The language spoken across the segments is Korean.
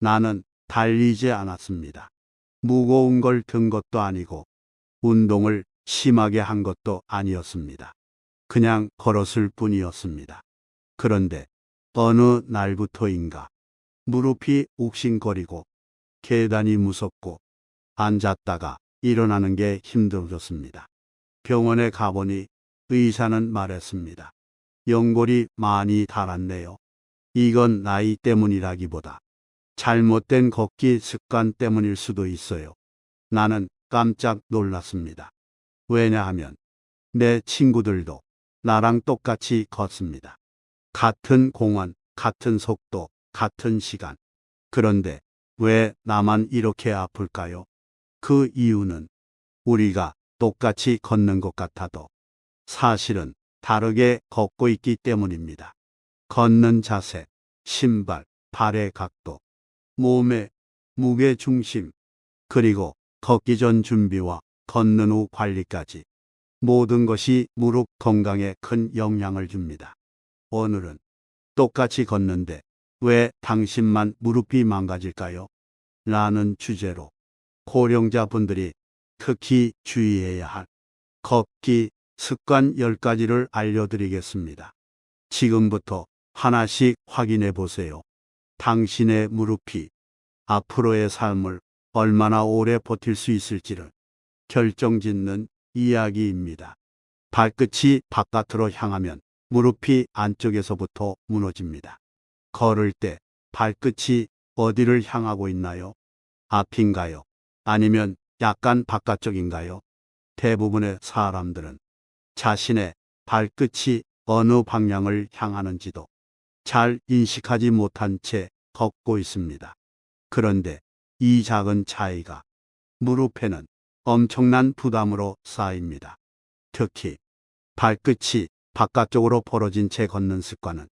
나는 달리지 않았습니다. 무거운 걸 든 것도 아니고 운동을 심하게 한 것도 아니었습니다. 그냥 걸었을 뿐이었습니다. 그런데 어느 날부터인가 무릎이 욱신거리고 계단이 무섭고 앉았다가 일어나는 게 힘들어졌습니다. 병원에 가보니 의사는 말했습니다. 연골이 많이 닳았네요. 이건 나이 때문이라기보다 잘못된 걷기 습관 때문일 수도 있어요. 나는 깜짝 놀랐습니다. 왜냐하면 내 친구들도 나랑 똑같이 걷습니다. 같은 공원, 같은 속도, 같은 시간. 그런데 왜 나만 이렇게 아플까요? 그 이유는 우리가 똑같이 걷는 것 같아도 사실은 다르게 걷고 있기 때문입니다. 걷는 자세, 신발, 발의 각도, 몸의 무게 중심, 그리고 걷기 전 준비와 걷는 후 관리까지 모든 것이 무릎 건강에 큰 영향을 줍니다. 오늘은 똑같이 걷는데 왜 당신만 무릎이 망가질까요? 라는 주제로 고령자분들이 특히 주의해야 할 걷기 습관 10가지를 알려드리겠습니다. 지금부터 하나씩 확인해 보세요. 당신의 무릎이 앞으로의 삶을 얼마나 오래 버틸 수 있을지를 결정짓는 이야기입니다. 발끝이 바깥으로 향하면 무릎이 안쪽에서부터 무너집니다. 걸을 때 발끝이 어디를 향하고 있나요? 앞인가요? 아니면 약간 바깥쪽인가요? 대부분의 사람들은 자신의 발끝이 어느 방향을 향하는지도 잘 인식하지 못한 채 걷고 있습니다. 그런데 이 작은 차이가 무릎에는 엄청난 부담으로 쌓입니다. 특히 발끝이 바깥쪽으로 벌어진 채 걷는 습관은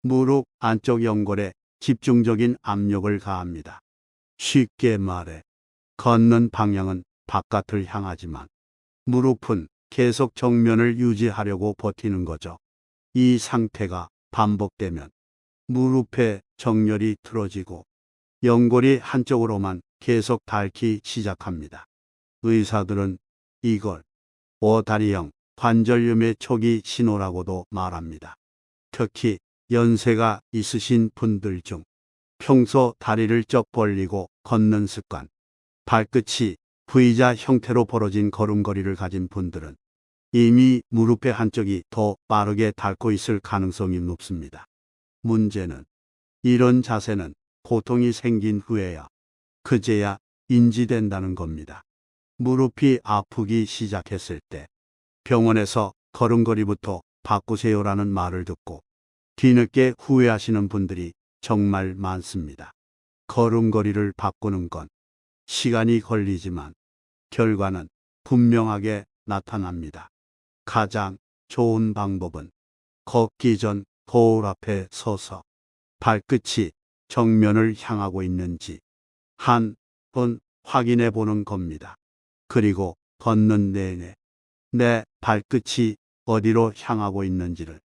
무릎 안쪽 연골에 집중적인 압력을 가합니다. 쉽게 말해 걷는 방향은 바깥을 향하지만 무릎은 계속 정면을 유지하려고 버티는 거죠. 이 상태가 반복되면 무릎의 정렬이 틀어지고 연골이 한쪽으로만 계속 닳기 시작합니다. 의사들은 이걸 오다리형 관절염의 초기 신호라고도 말합니다. 특히 연세가 있으신 분들 중 평소 다리를 쩍 벌리고 걷는 습관, 발끝이 V자 형태로 벌어진 걸음걸이를 가진 분들은 이미 무릎의 한쪽이 더 빠르게 닳고 있을 가능성이 높습니다. 문제는 이런 자세는 고통이 생긴 후에야 그제야 인지된다는 겁니다. 무릎이 아프기 시작했을 때 병원에서 걸음걸이부터 바꾸세요라는 말을 듣고 뒤늦게 후회하시는 분들이 정말 많습니다. 걸음걸이를 바꾸는 건 시간이 걸리지만 결과는 분명하게 나타납니다. 가장 좋은 방법은 걷기 전 거울 앞에 서서 발끝이 정면을 향하고 있는지 한 번 확인해 보는 겁니다. 그리고 걷는 내내 내 발끝이 어디로 향하고 있는지를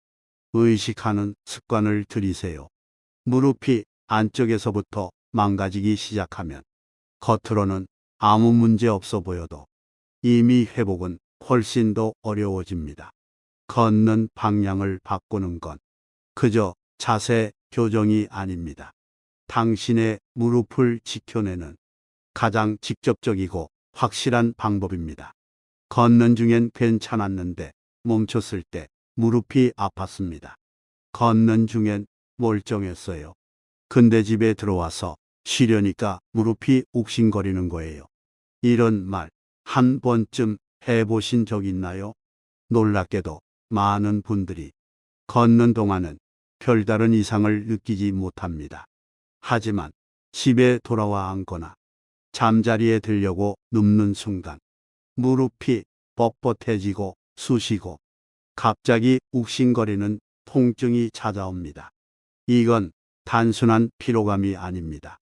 의식하는 습관을 들이세요. 무릎이 안쪽에서부터 망가지기 시작하면 겉으로는 아무 문제 없어 보여도 이미 회복은 훨씬 더 어려워집니다. 걷는 방향을 바꾸는 건 그저 자세 교정이 아닙니다. 당신의 무릎을 지켜내는 가장 직접적이고 확실한 방법입니다. 걷는 중엔 괜찮았는데 멈췄을 때 무릎이 아팠습니다. 걷는 중엔 멀쩡했어요. 근데 집에 들어와서 쉬려니까 무릎이 욱신거리는 거예요. 이런 말 한 번쯤 해보신 적 있나요? 놀랍게도 많은 분들이 걷는 동안은 별다른 이상을 느끼지 못합니다. 하지만 집에 돌아와 앉거나 잠자리에 들려고 눕는 순간 무릎이 뻣뻣해지고 쑤시고 갑자기 욱신거리는 통증이 찾아옵니다. 이건 단순한 피로감이 아닙니다.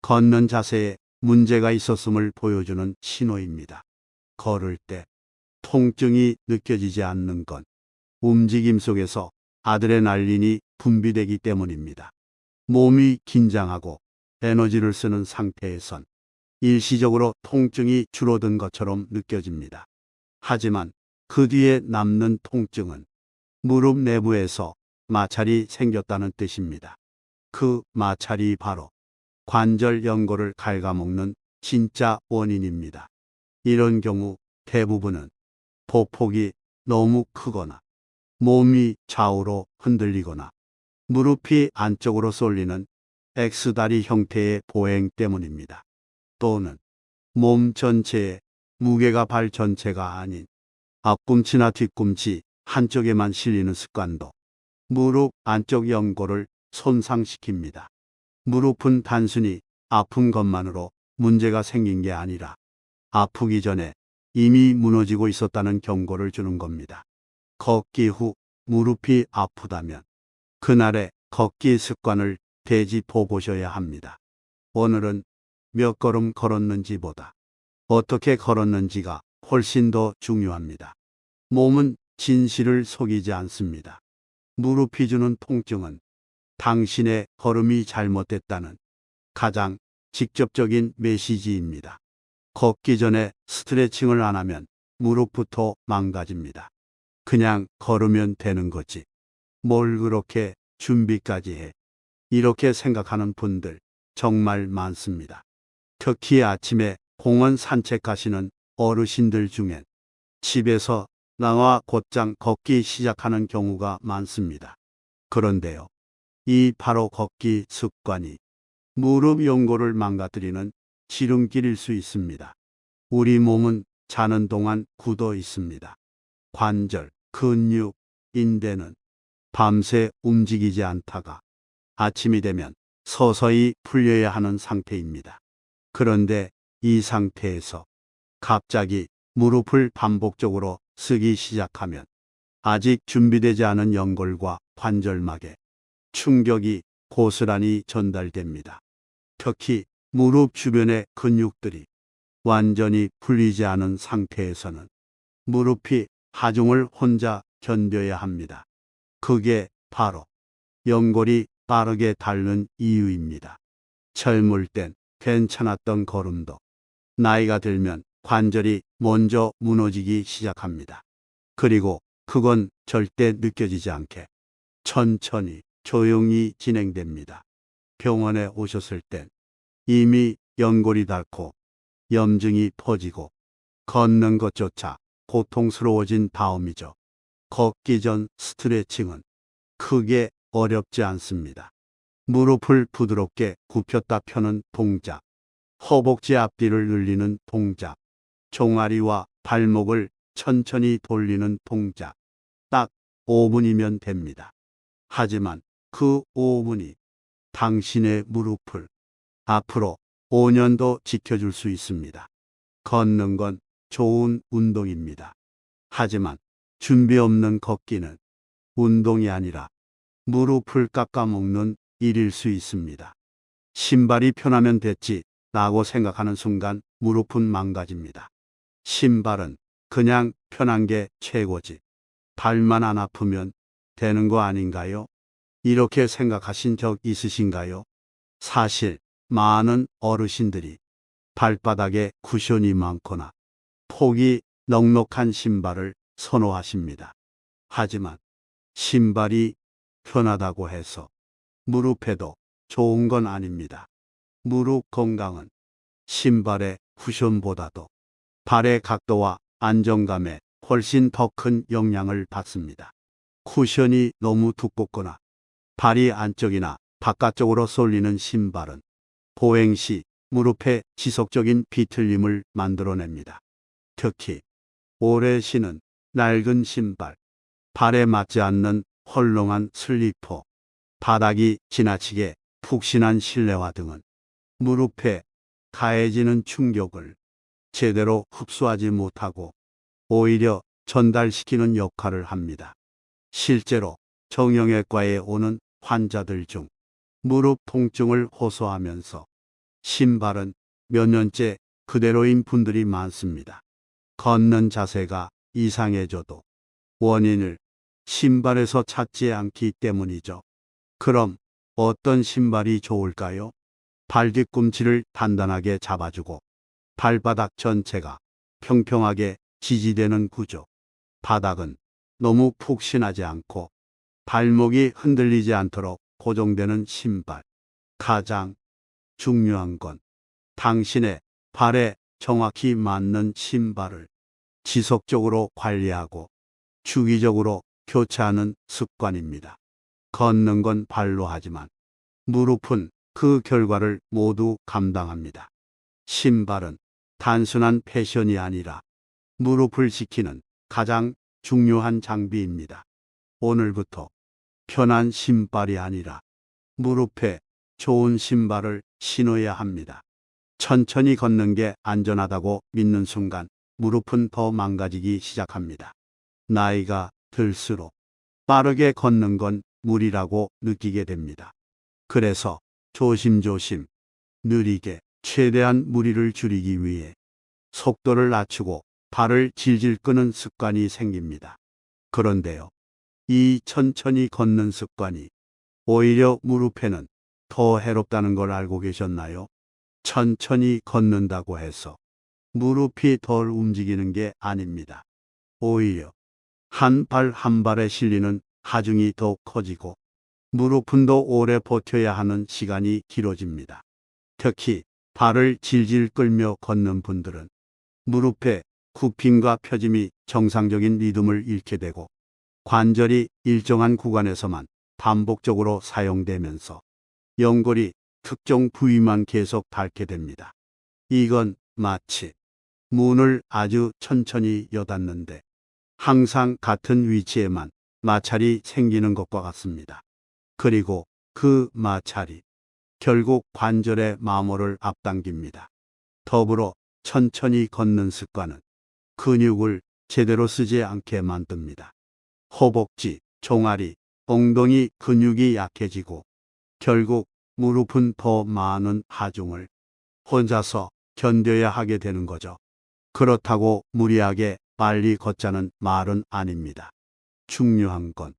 걷는 자세에 문제가 있었음을 보여주는 신호입니다. 걸을 때 통증이 느껴지지 않는 건 움직임 속에서 아드레날린이 분비되기 때문입니다. 몸이 긴장하고 에너지를 쓰는 상태에선 일시적으로 통증이 줄어든 것처럼 느껴집니다. 하지만 그 뒤에 남는 통증은 무릎 내부에서 마찰이 생겼다는 뜻입니다. 그 마찰이 바로 관절 연골을 갉아먹는 진짜 원인입니다. 이런 경우 대부분은 보폭이 너무 크거나 몸이 좌우로 흔들리거나 무릎이 안쪽으로 쏠리는 X다리 형태의 보행 때문입니다. 또는 몸 전체에 무게가 발 전체가 아닌 앞꿈치나 뒤꿈치 한쪽에만 실리는 습관도 무릎 안쪽 연골을 손상시킵니다. 무릎은 단순히 아픈 것만으로 문제가 생긴 게 아니라 아프기 전에 이미 무너지고 있었다는 경고를 주는 겁니다. 걷기 후 무릎이 아프다면 그날의 걷기 습관을 되짚어 보셔야 합니다. 오늘은 몇 걸음 걸었는지보다 어떻게 걸었는지가 훨씬 더 중요합니다. 몸은 진실을 속이지 않습니다. 무릎이 주는 통증은 당신의 걸음이 잘못됐다는 가장 직접적인 메시지입니다. 걷기 전에 스트레칭을 안 하면 무릎부터 망가집니다. 그냥 걸으면 되는 거지. 뭘 그렇게 준비까지 해. 이렇게 생각하는 분들 정말 많습니다. 특히 아침에 공원 산책 가시는 어르신들 중엔 집에서 나와 곧장 걷기 시작하는 경우가 많습니다. 그런데요, 이 바로 걷기 습관이 무릎 연골을 망가뜨리는 지름길일 수 있습니다. 우리 몸은 자는 동안 굳어 있습니다. 관절, 근육, 인대는 밤새 움직이지 않다가 아침이 되면 서서히 풀려야 하는 상태입니다. 그런데 이 상태에서 갑자기 무릎을 반복적으로 쓰기 시작하면 아직 준비되지 않은 연골과 관절막에 충격이 고스란히 전달됩니다. 특히 무릎 주변의 근육들이 완전히 풀리지 않은 상태에서는 무릎이 하중을 혼자 견뎌야 합니다. 그게 바로 연골이 빠르게 닳는 이유입니다. 젊을 땐 괜찮았던 걸음도 나이가 들면 관절이 먼저 무너지기 시작합니다. 그리고 그건 절대 느껴지지 않게 천천히 조용히 진행됩니다. 병원에 오셨을 땐 이미 연골이 닳고 염증이 퍼지고 걷는 것조차 고통스러워진 다음이죠. 걷기 전 스트레칭은 크게 어렵지 않습니다. 무릎을 부드럽게 굽혔다 펴는 동작, 허벅지 앞뒤를 늘리는 동작, 종아리와 발목을 천천히 돌리는 동작. 딱 5분이면 됩니다. 하지만 그 5분이 당신의 무릎을 앞으로 5년 더 지켜줄 수 있습니다. 걷는 건 좋은 운동입니다. 하지만 준비 없는 걷기는 운동이 아니라 무릎을 깎아먹는 일일 수 있습니다. 신발이 편하면 됐지 라고 생각하는 순간 무릎은 망가집니다. 신발은 그냥 편한 게 최고지. 발만 안 아프면 되는 거 아닌가요? 이렇게 생각하신 적 있으신가요? 사실 많은 어르신들이 발바닥에 쿠션이 많거나 폭이 넉넉한 신발을 선호하십니다. 하지만 신발이 편하다고 해서 무릎에도 좋은 건 아닙니다. 무릎 건강은 신발의 쿠션보다도 발의 각도와 안정감에 훨씬 더 큰 영향을 받습니다. 쿠션이 너무 두껍거나 발이 안쪽이나 바깥쪽으로 쏠리는 신발은 보행 시 무릎에 지속적인 비틀림을 만들어냅니다. 특히 오래 신은 낡은 신발, 발에 맞지 않는 헐렁한 슬리퍼, 바닥이 지나치게 푹신한 실내화 등은 무릎에 가해지는 충격을 제대로 흡수하지 못하고 오히려 전달시키는 역할을 합니다. 실제로 정형외과에 오는 환자들 중 무릎 통증을 호소하면서 신발은 몇 년째 그대로인 분들이 많습니다. 걷는 자세가 이상해져도 원인을 신발에서 찾지 않기 때문이죠. 그럼 어떤 신발이 좋을까요? 발 뒤꿈치를 단단하게 잡아주고 발바닥 전체가 평평하게 지지되는 구조. 바닥은 너무 푹신하지 않고 발목이 흔들리지 않도록 고정되는 신발. 가장 중요한 건 당신의 발에 정확히 맞는 신발을 지속적으로 관리하고 주기적으로 교체하는 습관입니다. 걷는 건 발로 하지만 무릎은 그 결과를 모두 감당합니다. 신발은 단순한 패션이 아니라 무릎을 지키는 가장 중요한 장비입니다. 오늘부터 편한 신발이 아니라 무릎에 좋은 신발을 신어야 합니다. 천천히 걷는 게 안전하다고 믿는 순간 무릎은 더 망가지기 시작합니다. 나이가 들수록 빠르게 걷는 건 무리라고 느끼게 됩니다. 그래서 조심조심 느리게 최대한 무리를 줄이기 위해 속도를 낮추고 발을 질질 끄는 습관이 생깁니다. 그런데요, 이 천천히 걷는 습관이 오히려 무릎에는 더 해롭다는 걸 알고 계셨나요? 천천히 걷는다고 해서 무릎이 덜 움직이는 게 아닙니다. 오히려 한 발 한 발에 실리는 하중이 더 커지고 무릎은 더 오래 버텨야 하는 시간이 길어집니다. 특히 발을 질질 끌며 걷는 분들은 무릎의 굽힘과 펴짐이 정상적인 리듬을 잃게 되고 관절이 일정한 구간에서만 반복적으로 사용되면서 연골이 특정 부위만 계속 닳게 됩니다. 이건 마치 문을 아주 천천히 여닫는데 항상 같은 위치에만 마찰이 생기는 것과 같습니다. 그리고 그 마찰이 결국 관절의 마모를 앞당깁니다. 더불어 천천히 걷는 습관은 근육을 제대로 쓰지 않게 만듭니다. 허벅지, 종아리, 엉덩이 근육이 약해지고 결국 무릎은 더 많은 하중을 혼자서 견뎌야 하게 되는 거죠. 그렇다고 무리하게 빨리 걷자는 말은 아닙니다. 중요한 건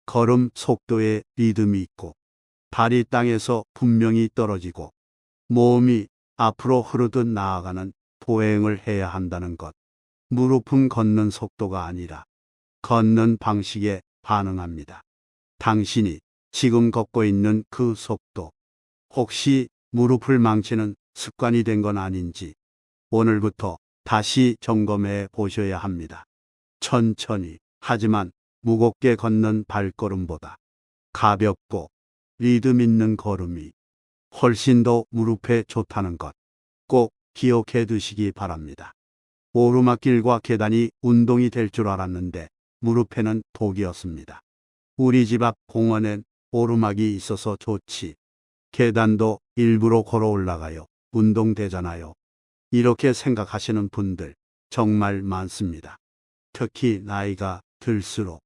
걸음 속도에 리듬이 있고 발이 땅에서 분명히 떨어지고 몸이 앞으로 흐르듯 나아가는 보행을 해야 한다는 것. 무릎은 걷는 속도가 아니라 걷는 방식에 반응합니다. 당신이 지금 걷고 있는 그 속도, 혹시 무릎을 망치는 습관이 된 건 아닌지 오늘부터 다시 점검해 보셔야 합니다. 천천히 하지만 무겁게 걷는 발걸음보다 가볍고 리듬 있는 걸음이 훨씬 더 무릎에 좋다는 것 꼭 기억해 두시기 바랍니다. 오르막길과 계단이 운동이 될 줄 알았는데 무릎에는 독이었습니다. 우리 집 앞 공원엔 오르막이 있어서 좋지. 계단도 일부러 걸어 올라가요. 운동되잖아요. 이렇게 생각하시는 분들 정말 많습니다. 특히 나이가 들수록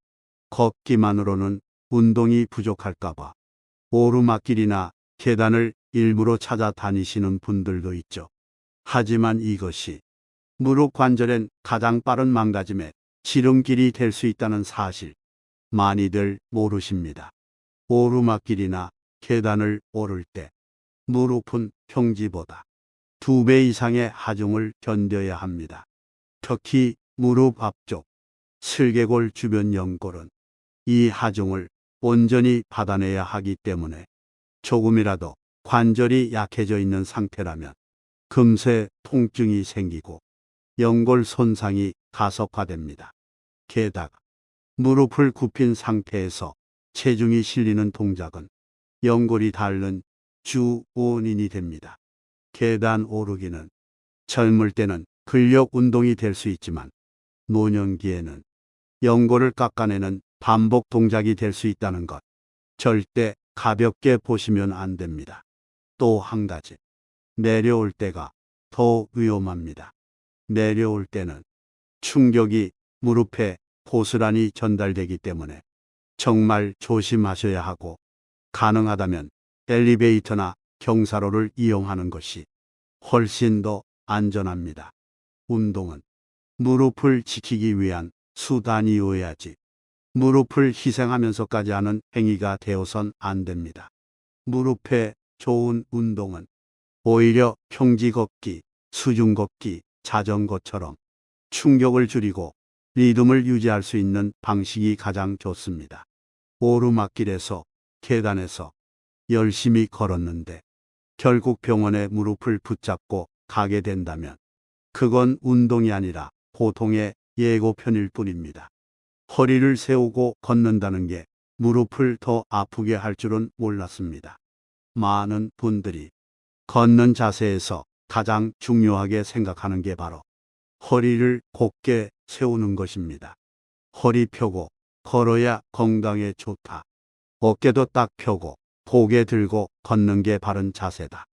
걷기만으로는 운동이 부족할까봐 오르막길이나 계단을 일부러 찾아다니시는 분들도 있죠. 하지만 이것이 무릎 관절엔 가장 빠른 망가짐의 지름길이 될 수 있다는 사실 많이들 모르십니다. 오르막길이나 계단을 오를 때 무릎은 평지보다 2배 이상의 하중을 견뎌야 합니다. 특히 무릎 앞쪽 슬개골 주변 연골은 이 하중을 온전히 받아내야 하기 때문에 조금이라도 관절이 약해져 있는 상태라면 금세 통증이 생기고 연골 손상이 가속화됩니다. 게다가 무릎을 굽힌 상태에서 체중이 실리는 동작은 연골이 닳는 주 원인이 됩니다. 계단 오르기는 젊을 때는 근력 운동이 될 수 있지만 노년기에는 연골을 깎아내는 반복 동작이 될 수 있다는 것 절대 가볍게 보시면 안 됩니다. 또 한 가지, 내려올 때가 더 위험합니다. 내려올 때는 충격이 무릎에 고스란히 전달되기 때문에 정말 조심하셔야 하고 가능하다면 엘리베이터나 경사로를 이용하는 것이 훨씬 더 안전합니다. 운동은 무릎을 지키기 위한 수단이어야지 무릎을 희생하면서까지 하는 행위가 되어선 안 됩니다. 무릎에 좋은 운동은 오히려 평지 걷기, 수중 걷기, 자전거처럼 충격을 줄이고 리듬을 유지할 수 있는 방식이 가장 좋습니다. 오르막길에서, 계단에서 열심히 걸었는데 결국 병원에 무릎을 붙잡고 가게 된다면 그건 운동이 아니라 고통의 예고편일 뿐입니다. 허리를 세우고 걷는다는 게 무릎을 더 아프게 할 줄은 몰랐습니다. 많은 분들이 걷는 자세에서 가장 중요하게 생각하는 게 바로 허리를 곧게 세우는 것입니다. 허리 펴고 걸어야 건강에 좋다. 어깨도 딱 펴고 고개 들고 걷는 게 바른 자세다.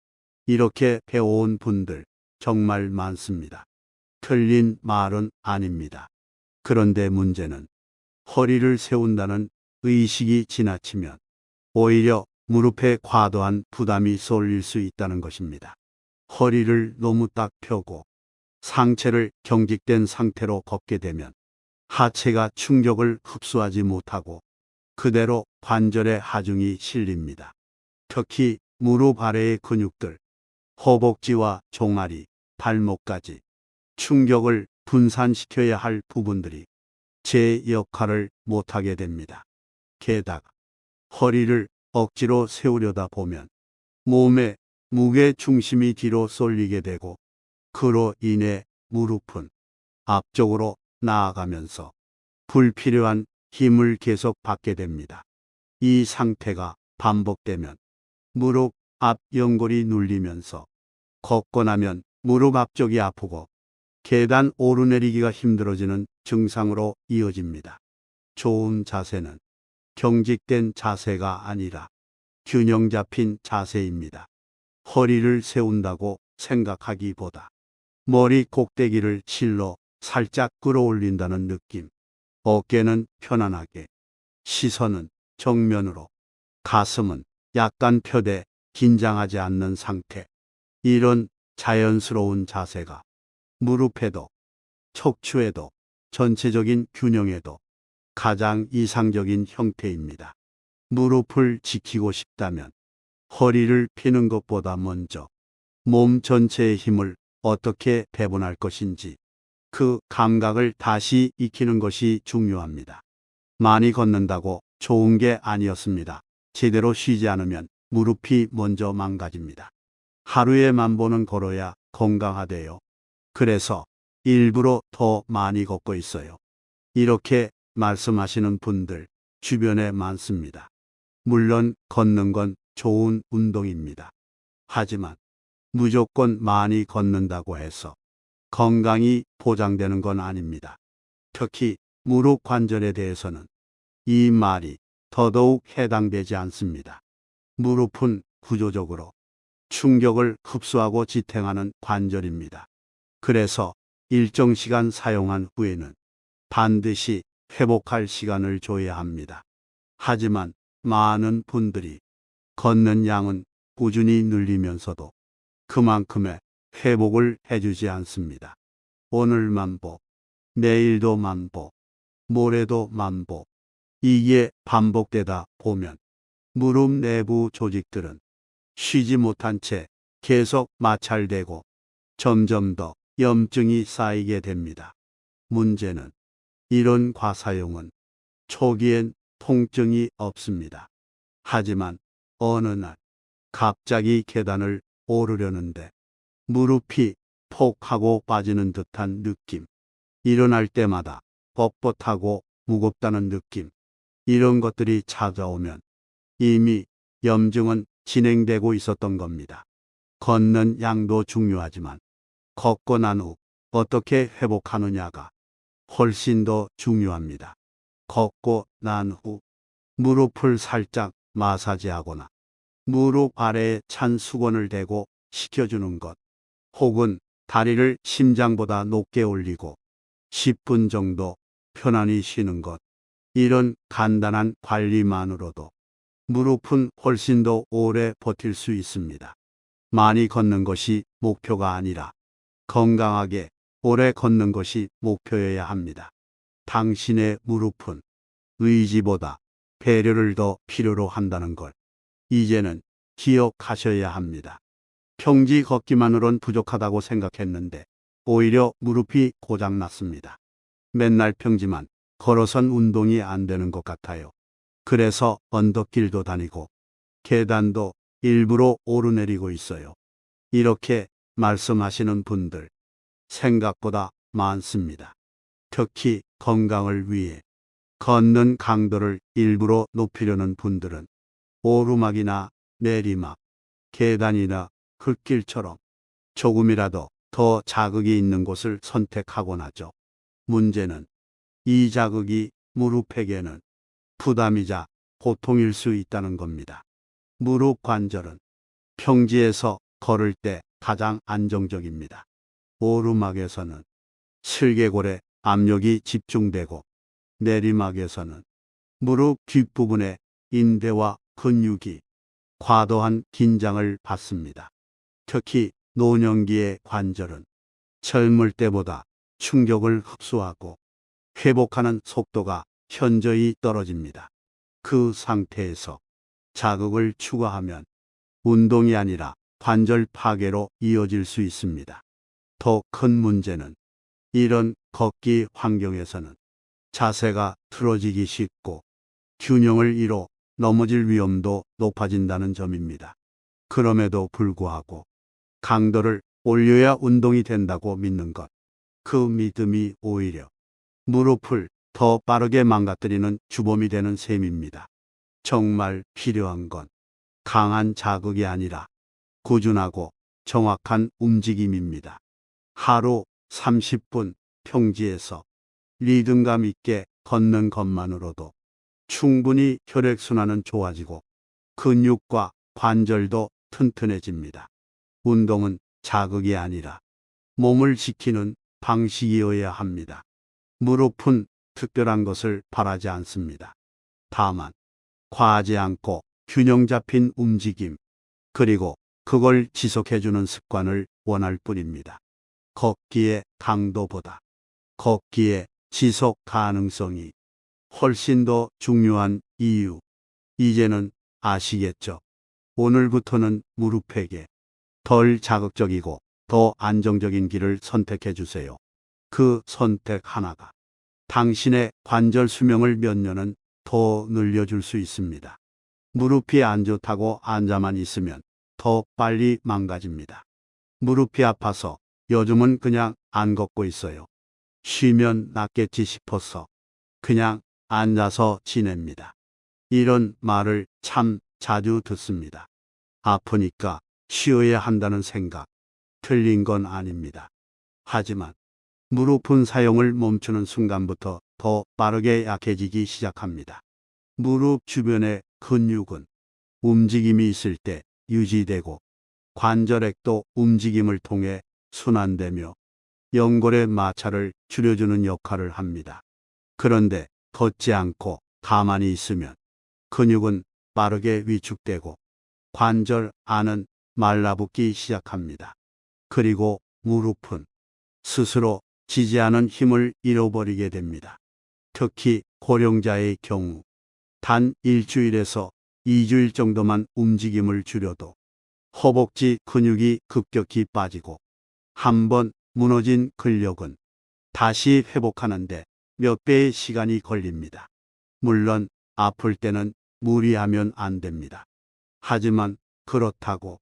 이렇게 배워온 분들 정말 많습니다. 틀린 말은 아닙니다. 그런데 문제는 허리를 세운다는 의식이 지나치면 오히려 무릎에 과도한 부담이 쏠릴 수 있다는 것입니다. 허리를 너무 딱 펴고 상체를 경직된 상태로 걷게 되면 하체가 충격을 흡수하지 못하고 그대로 관절에 하중이 실립니다. 특히 무릎 아래의 근육들, 허벅지와 종아리, 발목까지 충격을 분산시켜야 할 부분들이 제 역할을 못하게 됩니다. 게다가 허리를 억지로 세우려다 보면 몸의 무게 중심이 뒤로 쏠리게 되고 그로 인해 무릎은 앞쪽으로 나아가면서 불필요한 힘을 계속 받게 됩니다. 이 상태가 반복되면 무릎 앞 연골이 눌리면서 걷고 나면 무릎 앞쪽이 아프고 계단 오르내리기가 힘들어지는 증상으로 이어집니다. 좋은 자세는 경직된 자세가 아니라 균형 잡힌 자세입니다. 허리를 세운다고 생각하기보다 머리 꼭대기를 실로 살짝 끌어올린다는 느낌. 어깨는 편안하게, 시선은 정면으로, 가슴은 약간 펴되 긴장하지 않는 상태. 이런 자연스러운 자세가 무릎에도, 척추에도, 전체적인 균형에도 가장 이상적인 형태입니다. 무릎을 지키고 싶다면 허리를 펴는 것보다 먼저 몸 전체의 힘을 어떻게 배분할 것인지 그 감각을 다시 익히는 것이 중요합니다. 많이 걷는다고 좋은 게 아니었습니다. 제대로 쉬지 않으면 무릎이 먼저 망가집니다. 하루에 10,000번은 걸어야 건강하대요. 그래서 일부러 더 많이 걷고 있어요. 이렇게 말씀하시는 분들 주변에 많습니다. 물론 걷는 건 좋은 운동입니다. 하지만 무조건 많이 걷는다고 해서 건강이 보장되는 건 아닙니다. 특히 무릎 관절에 대해서는 이 말이 더더욱 해당되지 않습니다. 무릎은 구조적으로 충격을 흡수하고 지탱하는 관절입니다. 그래서 일정 시간 사용한 후에는 반드시 회복할 시간을 줘야 합니다. 하지만 많은 분들이 걷는 양은 꾸준히 늘리면서도 그만큼의 회복을 해주지 않습니다. 오늘 10,000보, 내일도 10,000보, 모레도 10,000보. 이게 반복되다 보면 무릎 내부 조직들은 쉬지 못한 채 계속 마찰되고 점점 더 염증이 쌓이게 됩니다. 문제는 이런 과사용은 초기엔 통증이 없습니다. 하지만 어느 날 갑자기 계단을 오르려는데 무릎이 폭 하고 빠지는 듯한 느낌. 일어날 때마다 뻣뻣하고 무겁다는 느낌. 이런 것들이 찾아오면 이미 염증은 진행되고 있었던 겁니다. 걷는 양도 중요하지만 걷고 난 후 어떻게 회복하느냐가 훨씬 더 중요합니다. 걷고 난 후 무릎을 살짝 마사지하거나 무릎 아래에 찬 수건을 대고 식혀주는 것, 혹은 다리를 심장보다 높게 올리고 10분 정도 편안히 쉬는 것, 이런 간단한 관리만으로도 무릎은 훨씬 더 오래 버틸 수 있습니다. 많이 걷는 것이 목표가 아니라 건강하게 오래 걷는 것이 목표여야 합니다. 당신의 무릎은 의지보다 배려를 더 필요로 한다는 걸 이제는 기억하셔야 합니다. 평지 걷기만으론 부족하다고 생각했는데 오히려 무릎이 고장났습니다. 맨날 평지만 걸어선 운동이 안 되는 것 같아요. 그래서 언덕길도 다니고 계단도 일부러 오르내리고 있어요. 이렇게 말씀하시는 분들 생각보다 많습니다. 특히 건강을 위해 걷는 강도를 일부러 높이려는 분들은 오르막이나 내리막, 계단이나 흙길처럼 조금이라도 더 자극이 있는 곳을 선택하곤 하죠. 문제는 이 자극이 무릎에게는 부담이자 고통일 수 있다는 겁니다. 무릎 관절은 평지에서 걸을 때 가장 안정적입니다. 오르막에서는 슬개골에 압력이 집중되고 내리막에서는 무릎 뒷부분의 인대와 근육이 과도한 긴장을 받습니다. 특히 노년기의 관절은 젊을 때보다 충격을 흡수하고 회복하는 속도가 현저히 떨어집니다. 그 상태에서 자극을 추가하면 운동이 아니라 관절 파괴로 이어질 수 있습니다. 더 큰 문제는 이런 걷기 환경에서는 자세가 틀어지기 쉽고 균형을 잃어 넘어질 위험도 높아진다는 점입니다. 그럼에도 불구하고 강도를 올려야 운동이 된다고 믿는 것, 그 믿음이 오히려 무릎을 더 빠르게 망가뜨리는 주범이 되는 셈입니다. 정말 필요한 건 강한 자극이 아니라 꾸준하고 정확한 움직임입니다. 하루 30분 평지에서 리듬감 있게 걷는 것만으로도 충분히 혈액순환은 좋아지고 근육과 관절도 튼튼해집니다. 운동은 자극이 아니라 몸을 지키는 방식이어야 합니다. 무릎은 특별한 것을 바라지 않습니다. 다만 과하지 않고 균형 잡힌 움직임, 그리고 그걸 지속해주는 습관을 원할 뿐입니다. 걷기의 강도보다 걷기의 지속 가능성이 훨씬 더 중요한 이유, 이제는 아시겠죠? 오늘부터는 무릎에게 덜 자극적이고 더 안정적인 길을 선택해 주세요. 그 선택 하나가 당신의 관절 수명을 몇 년은 더 늘려줄 수 있습니다. 무릎이 안 좋다고 앉아만 있으면 더 빨리 망가집니다. 무릎이 아파서 요즘은 그냥 안 걷고 있어요. 쉬면 낫겠지 싶어서 그냥 앉아서 지냅니다. 이런 말을 참 자주 듣습니다. 아프니까 쉬어야 한다는 생각, 틀린 건 아닙니다. 하지만 무릎은 사용을 멈추는 순간부터 더 빠르게 약해지기 시작합니다. 무릎 주변의 근육은 움직임이 있을 때 유지되고 관절액도 움직임을 통해 순환되며 연골의 마찰을 줄여주는 역할을 합니다. 그런데 걷지 않고 가만히 있으면 근육은 빠르게 위축되고 관절 안은 말라붙기 시작합니다. 그리고 무릎은 스스로 지지 않은 힘을 잃어버리게 됩니다. 특히 고령자의 경우 단 일주일에서 2주일 정도만 움직임을 줄여도 허벅지 근육이 급격히 빠지고 한번 무너진 근력은 다시 회복하는데 몇 배의 시간이 걸립니다. 물론 아플 때는 무리하면 안 됩니다. 하지만 그렇다고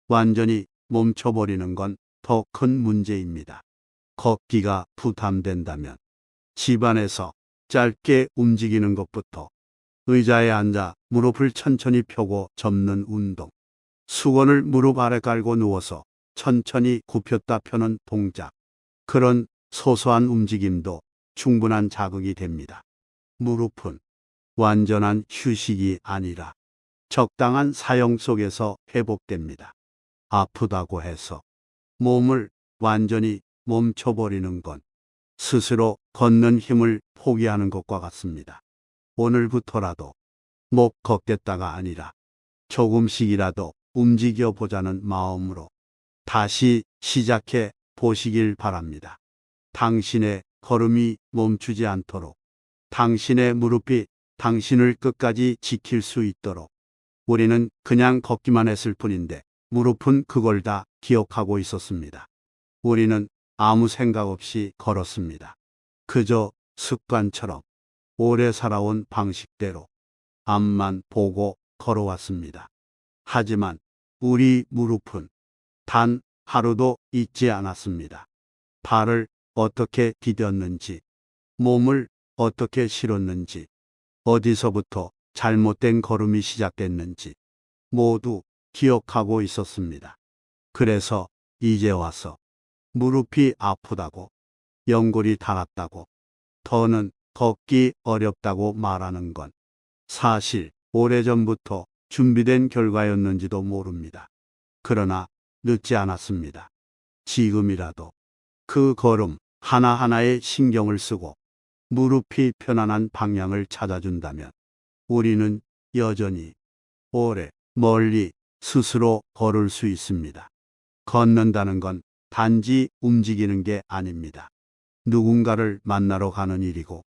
완전히 멈춰버리는 건 더 큰 문제입니다. 걷기가 부담된다면 집안에서 짧게 움직이는 것부터, 의자에 앉아 무릎을 천천히 펴고 접는 운동, 수건을 무릎 아래 깔고 누워서 천천히 굽혔다 펴는 동작, 그런 소소한 움직임도 충분한 자극이 됩니다. 무릎은 완전한 휴식이 아니라 적당한 사용 속에서 회복됩니다. 아프다고 해서 몸을 완전히 멈춰버리는 건 스스로 걷는 힘을 포기하는 것과 같습니다. 오늘부터라도 못 걷겠다가 아니라 조금씩이라도 움직여 보자는 마음으로 다시 시작해 보시길 바랍니다. 당신의 걸음이 멈추지 않도록, 당신의 무릎이 당신을 끝까지 지킬 수 있도록 우리는 그냥 걷기만 했을 뿐인데 무릎은 그걸 다 기억하고 있었습니다. 우리는 아무 생각 없이 걸었습니다. 그저 습관처럼 오래 살아온 방식대로 앞만 보고 걸어왔습니다. 하지만 우리 무릎은 단 하루도 잊지 않았습니다. 발을 어떻게 디뎠는지, 몸을 어떻게 실었는지, 어디서부터 잘못된 걸음이 시작됐는지 모두 기억하고 있었습니다. 그래서 이제 와서 무릎이 아프다고, 연골이 닳았다고, 더는 걷기 어렵다고 말하는 건 사실 오래전부터 준비된 결과였는지도 모릅니다. 그러나 늦지 않았습니다. 지금이라도 그 걸음 하나하나에 신경을 쓰고 무릎이 편안한 방향을 찾아준다면 우리는 여전히 오래 멀리 스스로 걸을 수 있습니다. 걷는다는 건 단지 움직이는 게 아닙니다. 누군가를 만나러 가는 일이고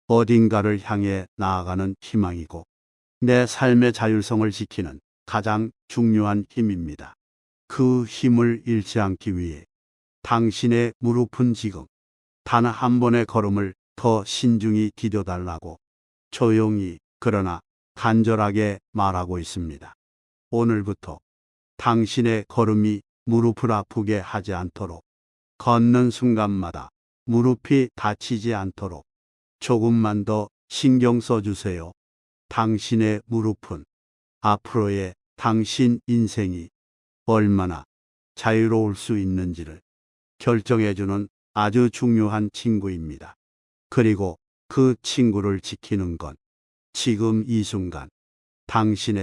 어딘가를 향해 나아가는 희망이고 내 삶의 자율성을 지키는 가장 중요한 힘입니다. 그 힘을 잃지 않기 위해 당신의 무릎은 지금 단 한 번의 걸음을 더 신중히 디뎌달라고 조용히 그러나 간절하게 말하고 있습니다. 오늘부터 당신의 걸음이 무릎을 아프게 하지 않도록, 걷는 순간마다 무릎이 다치지 않도록 조금만 더 신경 써주세요. 당신의 무릎은 앞으로의 당신 인생이 얼마나 자유로울 수 있는지를 결정해주는 아주 중요한 친구입니다. 그리고 그 친구를 지키는 건 지금 이 순간 당신의